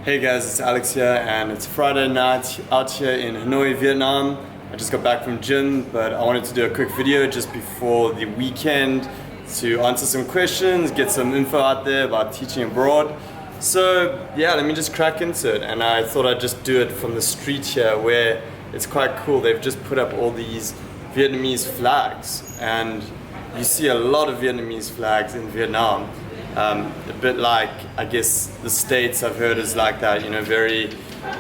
Hey guys, it's Alex here and it's Friday night out here in Hanoi, Vietnam. I just got back from gym, but I wanted to do a quick video just before the weekend to answer some questions, get some info out there about teaching abroad. So yeah, let me just crack into it, and I thought I'd just do it from the street here where it's quite cool. They've just put up all these Vietnamese flags, and you see a lot of Vietnamese flags in Vietnam. A bit like, I guess, the States I've heard is like that, you know, very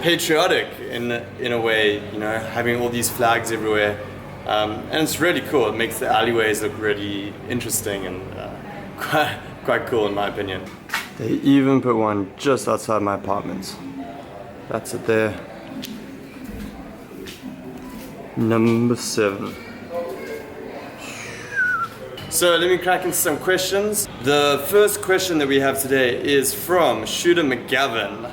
patriotic in a way, you know, having all these flags everywhere. And it's really cool. It makes the alleyways look really interesting and quite cool in my opinion. They even put one just outside my apartment. That's it there. Number 7. So let me crack into some questions. The first question that we have today is from Shooter McGavin.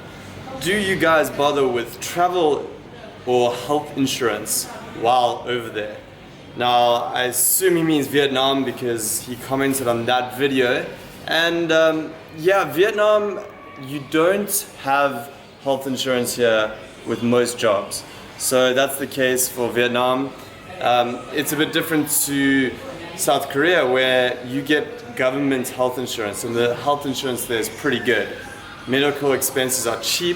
Do you guys bother with travel or health insurance while over there? Now, I assume he means Vietnam because he commented on that video. And yeah, Vietnam, you don't have health insurance here with most jobs. So that's the case for Vietnam. It's a bit different to South Korea, where you get government health insurance, and the health insurance there is pretty good. Medical expenses are cheap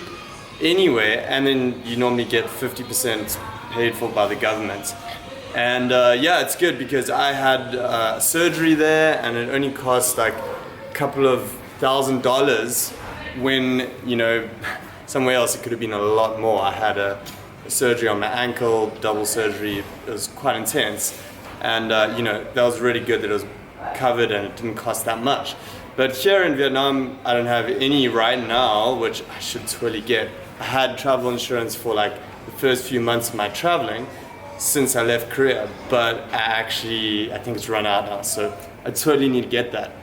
anyway, and then you normally get 50% paid for by the government. And yeah, it's good because I had surgery there, and it only cost like a couple of $1,000s when, you know, somewhere else it could have been a lot more. I had a surgery on my ankle, double surgery. It was quite intense. And you know, that was really good that it was covered and it didn't cost that much. But here in Vietnam, I don't have any right now, which I should totally get. I had travel insurance for like the first few months of my traveling since I left Korea, but I think it's run out now, so I totally need to get that.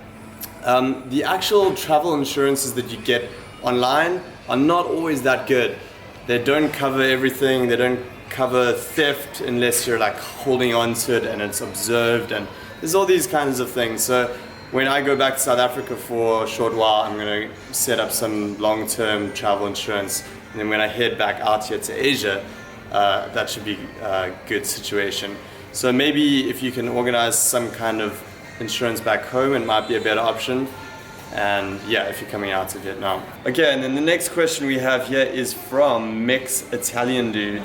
The actual travel insurances that you get online are not always that good. They don't cover everything. They don't cover theft unless you're like holding on to it and it's observed, and there's all these kinds of things. So when I go back to South Africa for a short while, I'm going to set up some long-term travel insurance, and then when I head back out here to Asia, that should be a good situation. So maybe if you can organize some kind of insurance back home, it might be a better option. And yeah, if you're coming out to Vietnam. Okay, and then the next question we have here is from Mix Italian Dude.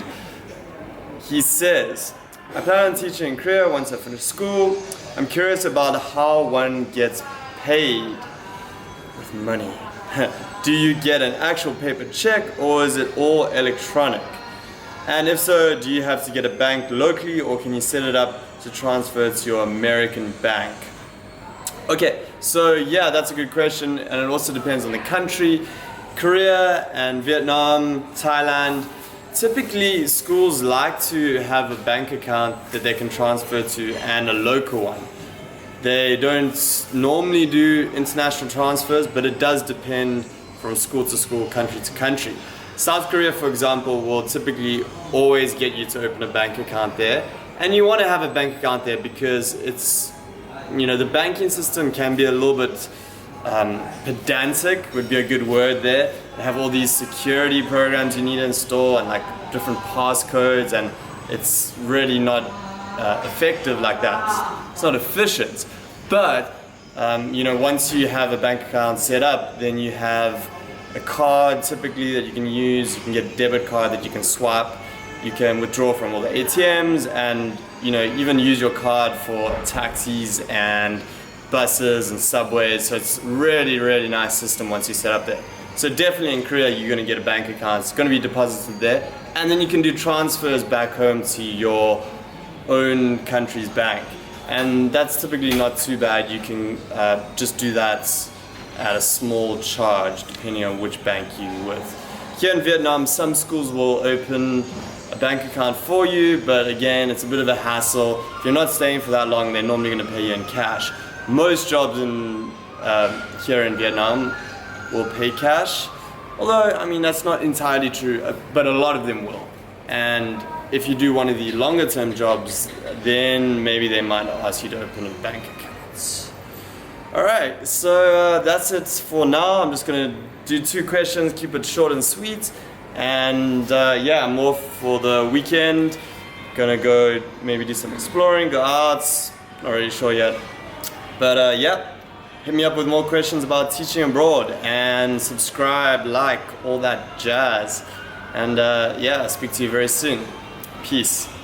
He says, I plan on teaching in Korea once I finish school. I'm curious about how one gets paid with money. Do you get an actual paper check or is it all electronic? And if so, do you have to get a bank locally or can you set it up to transfer to your American bank? Okay, so yeah, that's a good question, and it also depends on the country. Korea and Vietnam, Thailand, typically schools like to have a bank account that they can transfer to and a local one. They don't normally do international transfers, but it does depend from school to school, country to country. South Korea, for example, will typically always get you to open a bank account there, and you want to have a bank account there because it's, you know, the banking system can be a little bit pedantic, would be a good word there. They have all these security programs you need to install and like different passcodes, and it's really not effective like that. It's not efficient. But you know, once you have a bank account set up, then you have a card typically that you can use. You can get a debit card that you can swipe. You can withdraw from all the ATMs, and you know, even use your card for taxis and buses and subways. So it's really nice system once you set up there. So definitely in Korea you're going to get a bank account. It's going to be deposited there, and then you can do transfers back home to your own country's bank, and that's typically not too bad. You can just do that at a small charge depending on which bank you're with. Here in Vietnam, some schools will open a bank account for you, but again, it's a bit of a hassle. If you're not staying for that long, they're normally going to pay you in cash. Most jobs here in Vietnam will pay cash, although I mean that's not entirely true, but a lot of them will. And if you do one of the longer term jobs, then maybe they might ask you to open a bank account. Alright, so that's it for now. I'm just going to do 2 questions, keep it short and sweet. And yeah, more for the weekend. Gonna go maybe do some exploring, go out, not really sure yet. But yeah, hit me up with more questions about teaching abroad, and subscribe, like, all that jazz. And yeah, I'll speak to you very soon. Peace.